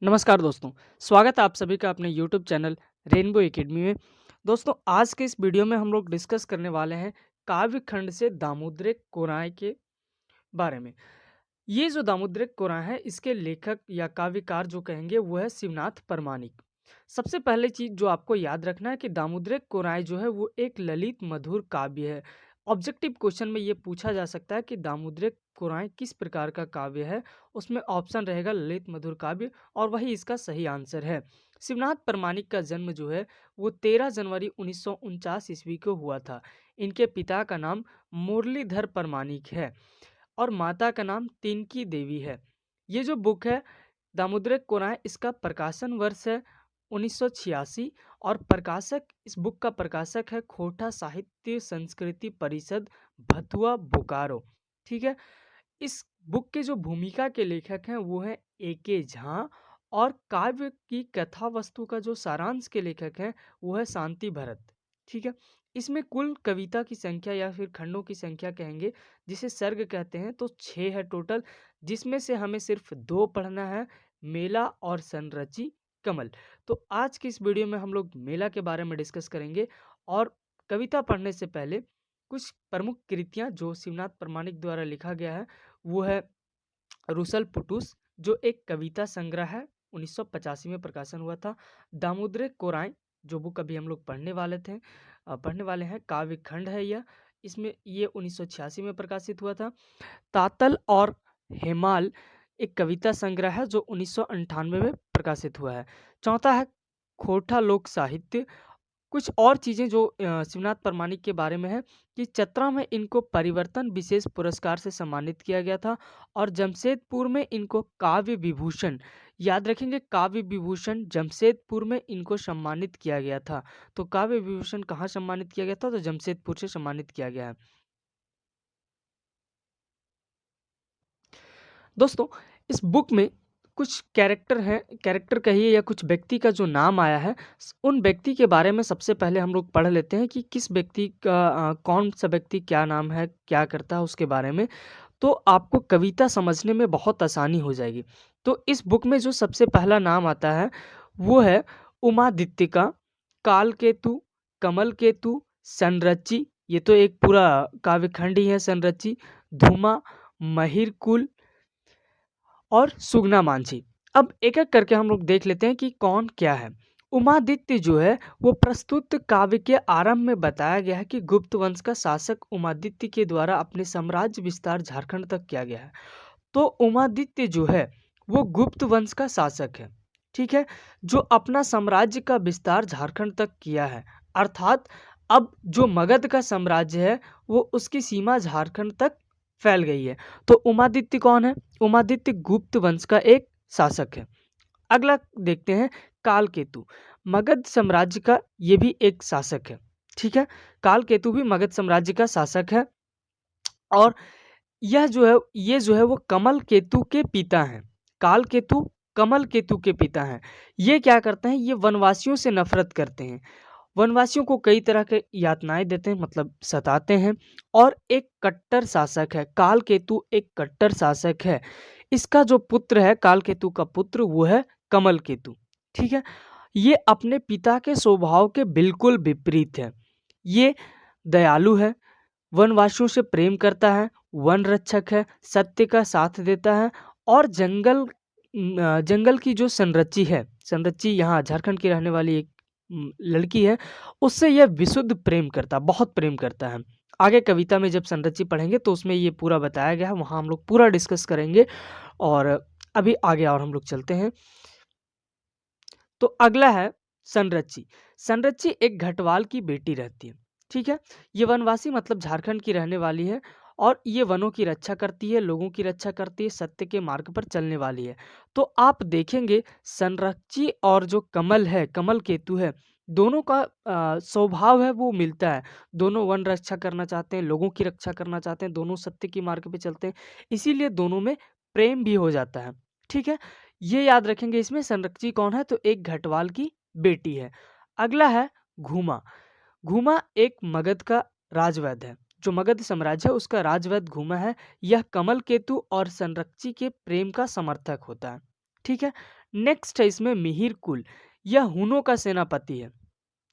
नमस्कार दोस्तों, स्वागत है आप सभी का अपने यूट्यूब चैनल रेनबो एकेडमी में। दोस्तों, आज के इस वीडियो में हम लोग डिस्कस करने वाले हैं काव्य खंड से दामोदर कोराय के बारे में। ये जो दामोदर कोराय है, इसके लेखक या काव्यकार जो कहेंगे वो है शिवनाथ परमानिक। सबसे पहले चीज जो आपको याद रखना है कि दामोदर कोराय जो है वो एक ललित मधुर काव्य है। ऑब्जेक्टिव क्वेश्चन में ये पूछा जा सकता है कि दामोदर कोराय किस प्रकार का काव्य है। उसमें ऑप्शन रहेगा ललित मधुर काव्य और वही इसका सही आंसर है। शिवनाथ परमानिक का जन्म जो है वो 13 जनवरी 1949 ईस्वी को हुआ था। इनके पिता का नाम मुरलीधर परमानिक है और माता का नाम तिनकी देवी है। ये जो बुक है दामोदर कोराय, इसका प्रकाशन वर्ष है 1986 और प्रकाशक इस बुक का प्रकाशक है खोटा साहित्य संस्कृति परिषद, भथुआ, बोकारो। ठीक है। इस बुक के जो भूमिका के लेखक हैं वो हैं ए.के. झा और काव्य की कथा वस्तु का जो सारांश के लेखक हैं वो है शांति भरत। ठीक है। इसमें कुल कविता की संख्या या फिर खंडों की संख्या कहेंगे जिसे सर्ग कहते हैं तो 6 है टोटल, जिसमें से हमें सिर्फ 2 पढ़ना है, मेला और संरचि कमल। तो आज की इस वीडियो में हम लोग मेला के बारे में डिस्कस करेंगे और कविता पढ़ने से पहले कुछ प्रमुख कृतियां जो शिवनाथ प्रमाणिक द्वारा लिखा गया है वो है रुसल पुटुस, जो एक कविता संग्रह है, 1985 में प्रकाशन हुआ था। दामोदर कोराय, जो बुक अभी हम लोग पढ़ने वाले हैं, काव्य खंड है यह। इसमें ये 1986 में प्रकाशित हुआ था। तातल और हेमाल एक कविता संग्रह है जो 1998 में प्रकाशित हुआ है। चौथा है खोटा लोक साहित्य। कुछ और चीज़ें जो शिवनाथ परमानिक के बारे में है कि चतरा में इनको परिवर्तन विशेष पुरस्कार से सम्मानित किया गया था और जमशेदपुर में इनको काव्य विभूषण, याद रखेंगे काव्य विभूषण जमशेदपुर में इनको सम्मानित किया गया था। तो काव्य विभूषण कहाँ सम्मानित किया गया था? तो जमशेदपुर से सम्मानित किया गया है। दोस्तों, इस बुक में कुछ कैरेक्टर हैं, कैरेक्टर कहिए या कुछ व्यक्ति का जो नाम आया है, उन व्यक्ति के बारे में सबसे पहले हम लोग पढ़ लेते हैं कि किस व्यक्ति का कौन सा व्यक्ति क्या नाम है, क्या करता है उसके बारे में। तो आपको कविता समझने में बहुत आसानी हो जाएगी। तो इस बुक में जो सबसे पहला नाम आता है वो है उमादित्य का, कालकेतु, कमल केतु, संरचि, ये तो एक पूरा काव्यखंड ही है संरचि, धूमा, महिरकुल और सुगना मांझी। अब एक-एक करके हम लोग देख लेते हैं कि कौन क्या है। उमादित्य जो है वो प्रस्तुत काव्य के आरंभ में बताया गया है कि गुप्त वंश का शासक उमादित्य के द्वारा अपने साम्राज्य विस्तार झारखंड तक किया गया है। तो उमादित्य जो है वो गुप्त वंश का शासक है। ठीक है, जो अपना साम्राज्य का विस्तार झारखंड तक किया है। अर्थात अब जो मगध का साम्राज्य है वो उसकी सीमा झारखंड तक फैल गई है। तो उमादित्य कौन है? उमादित्य गुप्त वंश का एक शासक है। अगला देखते हैं कालकेतु, मगध साम्राज्य का ये भी एक शासक है। ठीक है, कालकेतु भी मगध साम्राज्य का शासक है और ये जो है वो कमल केतु के पिता हैं। काल केतु कमल केतु के पिता हैं। ये क्या करते हैं? ये वनवासियों से नफरत करते हैं। वनवासियों को कई तरह के यातनाएं देते हैं, मतलब सताते हैं और एक कट्टर शासक है। काल केतु एक कट्टर शासक है। इसका जो पुत्र है, काल केतु का पुत्र, वो है कमल केतु। ठीक है, ये अपने पिता के स्वभाव के बिल्कुल विपरीत है। ये दयालु है, वनवासियों से प्रेम करता है, वन रक्षक है, सत्य का साथ देता है और जंगल की जो संरक्षी यहाँ झारखंड की रहने वाली एक लड़की है, उससे यह विशुद्ध प्रेम करता, बहुत प्रेम करता है। आगे कविता में जब संरक्षी पढ़ेंगे तो उसमें ये पूरा बताया गया है, वहाँ हम लोग पूरा डिस्कस करेंगे। और अभी आगे और हम लोग चलते हैं। तो अगला है संरक्षी। संरक्षी एक घटवाल की बेटी रहती है। ठीक है, ये वनवासी मतलब झारखंड की रहने वाली है और ये वनों की रक्षा करती है, लोगों की रक्षा करती है, सत्य के मार्ग पर चलने वाली है। तो आप देखेंगे संरक्षी और जो कमल है, कमल केतु है, दोनों का स्वभाव है वो मिलता है। दोनों वन रक्षा करना चाहते हैं, लोगों की रक्षा करना चाहते हैं, दोनों सत्य की मार्ग पे चलते हैं, इसीलिए दोनों में प्रेम भी हो जाता है। ठीक है, ये याद रखेंगे। इसमें संरक्षी कौन है? तो एक घटवाल की बेटी है। अगला है घूमा। घूमा एक मगध का राजवैद्य है। जो मगध साम्राज्य है उसका राजवैद्य घूमा है। यह कमल केतु और संरक्षी के प्रेम का समर्थक होता है। ठीक है। नेक्स्ट है इसमें मिहिर कुल, यह हुनों का सेनापति है।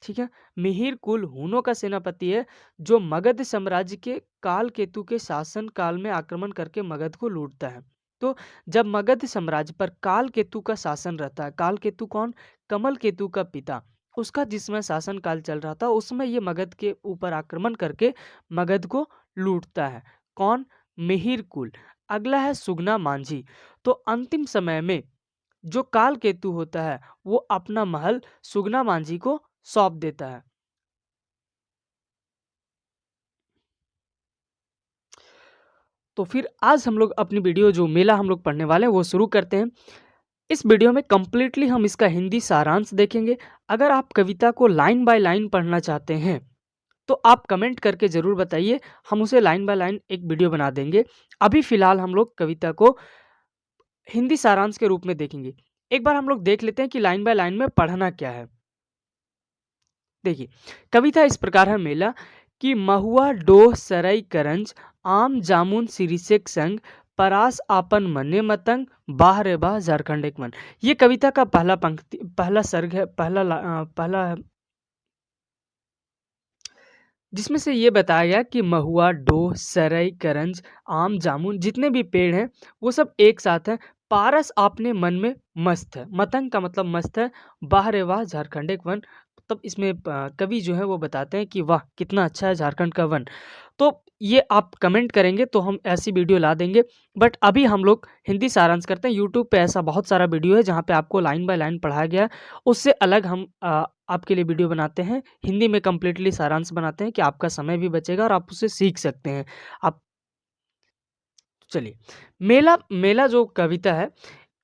ठीक है, मिहिर कुल हुनों का सेनापति है जो मगध साम्राज्य के काल केतु के शासन काल में आक्रमण करके मगध को लूटता है। तो जब मगध साम्राज्य पर काल केतु का शासन रहता है, काल केतु कौन? कमल केतु का पिता, उसका जिसमें शासन काल चल रहा था उसमें ये मगध के ऊपर आक्रमण करके मगध को लूटता है। कौन? मिहिर कुल। अगला है सुगना मांझी। तो अंतिम समय में जो काल केतु होता है वो अपना महल सुगना मांझी को सौंप देता है। तो फिर आज हम लोग अपनी वीडियो जो मेला हम लोग पढ़ने वाले हैं वो शुरू करते हैं। इस वीडियो में कंप्लीटली हम इसका हिंदी सारांश देखेंगे। अगर आप कविता को लाइन बाय लाइन पढ़ना चाहते हैं तो आप कमेंट करके ज़रूर बताइए, हम उसे लाइन बाय लाइन एक वीडियो बना देंगे। अभी फ़िलहाल हम लोग कविता को हिंदी सारांश के रूप में देखेंगे। एक बार हम लोग देख लेते हैं कि लाइन बाय लाइन में पढ़ना क्या है। देखिए, कविता इस प्रकार है मेला कि महुआ डोह सरई करंज आम जामुन सिरिसेक संग परास आपन मन्ने मतंग बाह रे बाह झारखंड एक मन। ये कविता का पहला पंक्ति, पहला सर्ग है, पहला है, जिसमें से ये बताया गया कि महुआ डोह सरई करंज आम जामुन जितने भी पेड़ हैं वो सब एक साथ हैं। पारस आपने मन में मस्त है, मतंग का मतलब मस्त है, वाह रे वाह झारखंड एक वन। तब इसमें कवि जो है वो बताते हैं कि वाह कितना अच्छा है झारखंड का वन। तो ये आप कमेंट करेंगे तो हम ऐसी वीडियो ला देंगे। बट अभी हम लोग हिंदी सारांश करते हैं। यूट्यूब पे ऐसा बहुत सारा वीडियो है जहाँ पे आपको लाइन बाय लाइन पढ़ाया गया है, उससे अलग हम आपके लिए वीडियो बनाते हैं, हिंदी में कंप्लीटली सारांश बनाते हैं कि आपका समय भी बचेगा और आप उससे सीख सकते हैं। आप चलिए, मेला मेला जो कविता है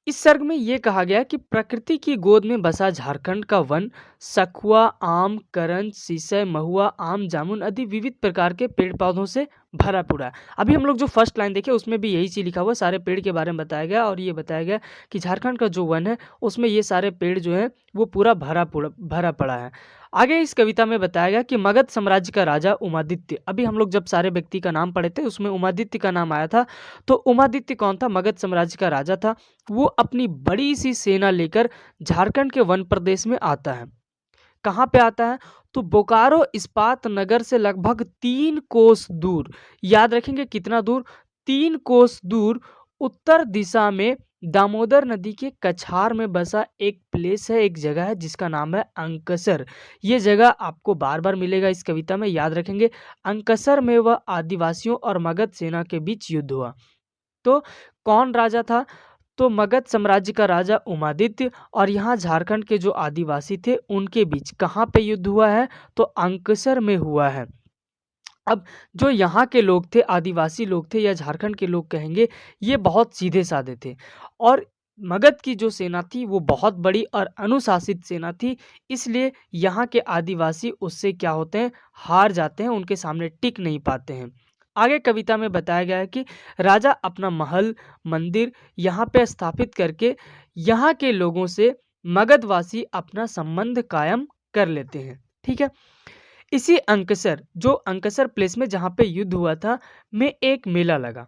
इस सर्ग में ये कहा गया कि प्रकृति की गोद में बसा झारखंड का वन सखुआ आम करंज सीसय महुआ आम जामुन आदि विविध प्रकार के पेड़ पौधों से भरा पूरा है। अभी हम लोग जो फर्स्ट लाइन देखे उसमें भी यही चीज लिखा हुआ है, सारे पेड़ के बारे में बताया गया और ये बताया गया कि झारखंड का जो वन है उसमें ये सारे पेड़ जो है वो पूरा भरा पड़ा है। आगे इस कविता में बताया गया कि मगध साम्राज्य का राजा उमादित्य, अभी हम लोग जब सारे व्यक्ति का नाम पढ़े थे उसमें उमादित्य का नाम आया था। तो उमादित्य कौन था? मगध साम्राज्य का राजा था। वो अपनी बड़ी सी सेना लेकर झारखंड के वन प्रदेश में आता है। कहाँ पे आता है? तो बोकारो इस्पात नगर से लगभग 3 कोस दूर, याद रखेंगे कितना दूर? 3 कोस दूर उत्तर दिशा में दामोदर नदी के कछार में बसा एक प्लेस है, एक जगह है जिसका नाम है अंकसर। ये जगह आपको बार बार मिलेगा इस कविता में, याद रखेंगे। अंकसर में वह आदिवासियों और मगध सेना के बीच युद्ध हुआ। तो कौन राजा था? तो मगध साम्राज्य का राजा उमादित्य और यहाँ झारखंड के जो आदिवासी थे उनके बीच कहाँ पे युद्ध हुआ है? तो अंकसर में हुआ है। अब जो यहाँ के लोग थे, आदिवासी लोग थे या झारखंड के लोग कहेंगे, ये बहुत सीधे साधे थे और मगध की जो सेना थी वो बहुत बड़ी और अनुशासित सेना थी। इसलिए यहाँ के आदिवासी उससे क्या होते हैं? हार जाते हैं, उनके सामने टिक नहीं पाते हैं। आगे कविता में बताया गया है कि राजा अपना महल मंदिर यहाँ पे स्थापित करके यहाँ के लोगों से मगधवासी अपना संबंध कायम कर लेते हैं। ठीक है, इसी अंकसर, जो अंकसर प्लेस में जहाँ पे युद्ध हुआ था, में एक मेला लगा।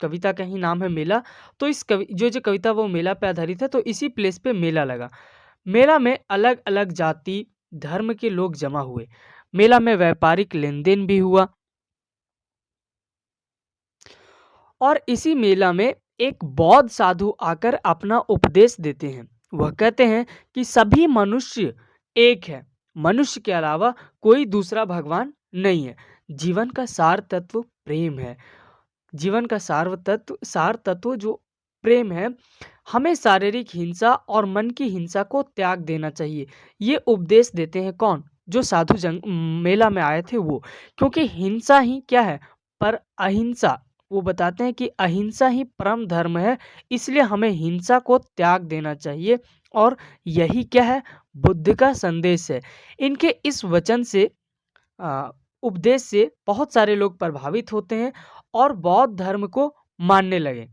कविता का ही नाम है मेला। तो इस जो कविता वो मेला पे आधारित है, तो इसी प्लेस पे मेला लगा। मेला में अलग अलग जाति धर्म के लोग जमा हुए। मेला में व्यापारिक लेन देन भी हुआ और इसी मेला में एक बौद्ध साधु आकर अपना उपदेश देते हैं। वह कहते हैं कि सभी मनुष्य एक है, मनुष्य के अलावा कोई दूसरा भगवान नहीं है। जीवन का सार तत्व प्रेम है। जीवन का सार तत्व जो प्रेम है, हमें शारीरिक हिंसा और मन की हिंसा को त्याग देना चाहिए। ये उपदेश देते हैं कौन? जो साधु मेला में आए थे वो। क्योंकि हिंसा ही क्या है? पर अहिंसा, वो बताते हैं कि अहिंसा ही परम धर्म है, इसलिए हमें हिंसा को त्याग देना चाहिए। और यही क्या है? बुद्ध का संदेश है। इनके इस वचन से अ, उपदेश से बहुत सारे लोग प्रभावित होते हैं और बौद्ध धर्म को मानने लगे,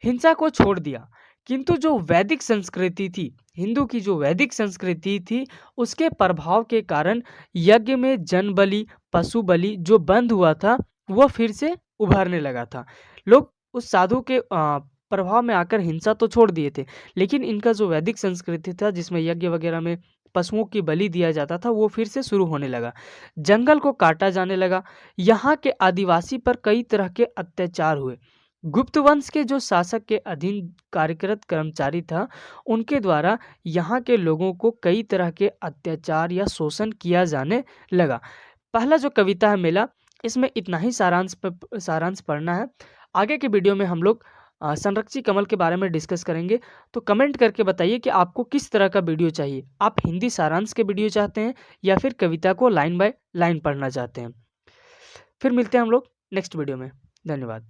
हिंसा को छोड़ दिया। किंतु जो वैदिक संस्कृति थी, हिंदू की जो वैदिक संस्कृति थी, उसके प्रभाव के कारण यज्ञ में जन बलि, पशु बलि जो बंद हुआ था, वो फिर से उभरने लगा था। लोग उस साधु के प्रभाव में आकर हिंसा तो छोड़ दिए थे, लेकिन इनका जो वैदिक संस्कृति था जिसमें यज्ञ वगैरह में पशुओं की बलि दिया जाता था वो फिर से शुरू होने लगा। जंगल को काटा जाने लगा। यहाँ के आदिवासी पर कई तरह के अत्याचार हुए। गुप्त वंश के जो शासक के अधीन कार्यरत कर्मचारी था, उनके द्वारा यहाँ के लोगों को कई तरह के अत्याचार या शोषण किया जाने लगा। पहला जो कविता है मेला, इसमें इतना ही सारांश पढ़ना है। आगे के वीडियो में हम लोग संरक्षी कमल के बारे में डिस्कस करेंगे। तो कमेंट करके बताइए कि आपको किस तरह का वीडियो चाहिए। आप हिंदी सारांश के वीडियो चाहते हैं या फिर कविता को लाइन बाय लाइन पढ़ना चाहते हैं। फिर मिलते हैं हम लोग नेक्स्ट वीडियो में। धन्यवाद।